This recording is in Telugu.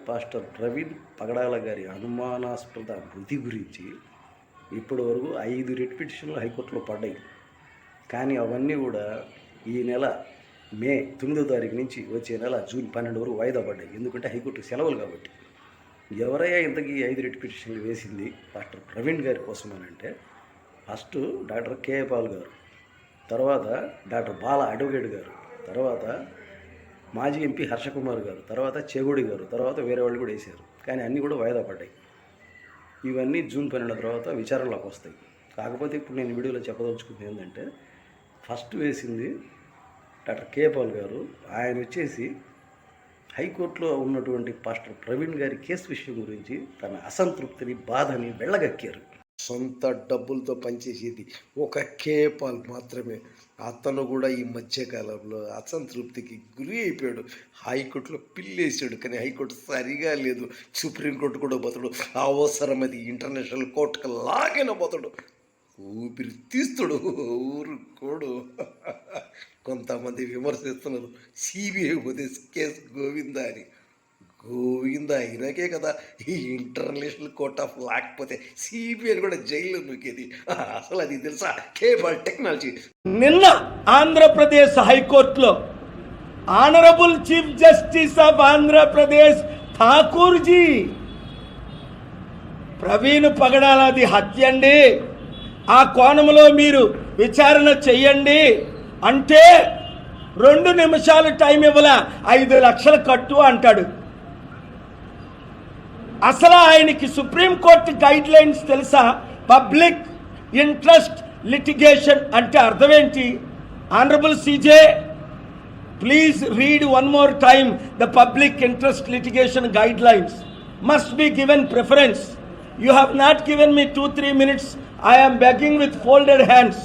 పాస్టర్ ప్రవీణ్ పగడాల గారి అనుమానాస్పద మృతి గురించి ఇప్పటి వరకు 5 రిట్ పిటిషన్లు హైకోర్టులో పడ్డాయి. కానీ అవన్నీ కూడా ఈ నెల మే 9వ తారీఖు నుంచి వచ్చే నెల జూన్ 12 వరకు వాయిదా పడ్డాయి. ఎందుకంటే హైకోర్టు సెలవులు కాబట్టి. ఎవరయ్యా ఇంతకీ 5 రిట్ పిటిషన్లు వేసింది పాస్టర్ ప్రవీణ్ గారి కోసం అని అంటే, ఫస్ట్ డాక్టర్ కేఏ పాల్ గారు, తర్వాత డాక్టర్ బాల అడ్వకేట్ గారు, తర్వాత మాజీ ఎంపీ హర్షకుమార్ గారు, తర్వాత చేగూడి గారు, తర్వాత వేరే వాళ్ళు కూడా వేశారు. కానీ అన్నీ కూడా వాయిదా పడ్డాయి. ఇవన్నీ జూన్ 12 తర్వాత విచారణలోకి వస్తాయి. కాకపోతే ఇప్పుడు నేను వీడియోలో చెప్పదలుచుకుంది ఏంటంటే, ఫస్ట్ వేసింది డాక్టర్ కే పాల్ గారు. ఆయన వచ్చేసి హైకోర్టులో ఉన్నటువంటి పాస్టర్ ప్రవీణ్ గారి కేసు విషయం గురించి తన అసంతృప్తిని, బాధని వెళ్ళగక్కారు. సొంత డబ్బులతో పనిచేసేది ఒక కే పాల్ మాత్రమే. అతను కూడా ఈ మధ్యకాలంలో అసంతృప్తికి గురి అయిపోయాడు. హైకోర్టులో పిల్లేసాడు, కానీ హైకోర్టు సరిగా లేదు. సుప్రీంకోర్టు కూడా పోతాడు, అవసరమది ఇంటర్నేషనల్ కోర్టుకు లాగిన పోతాడు. ఊపిరి తీస్తాడు, ఊరుకోడు. కొంతమంది విమర్శిస్తున్నారు, సిబిఐ పోతే కేసు గోవిందా అని. గోవిందా అయినాకే కదా ఈ ఇంటర్నేషనల్ కోర్ట్ ఆఫ్ లేకపోతే సిబిఐ కూడా జైల్లో నూకేది. అసలు అది తెలుసా? Cable technology. నిన్న ఆంధ్రప్రదేశ్ హైకోర్టులో honourable chief justice of Andhra Pradesh Thakurji Praveen పగడాలది హత్య అండి, ఆ కోణంలో మీరు విచారణ చెయ్యండి అంటే 2 నిమిషాలు టైం ఇవ్వాల, 5 లక్షలు కట్టు అంటాడు. అసలు ఆయనకి సుప్రీంకోర్టు గైడ్ లైన్స్ తెలుసా? పబ్లిక్ ఇంట్రెస్ట్ లిటిగేషన్ అంటే అర్థం ఏంటి? Honourable CJ, please read one more time the public interest litigation guidelines. Must be given preference. You have not given me 2-3 minutes. I am begging with folded hands.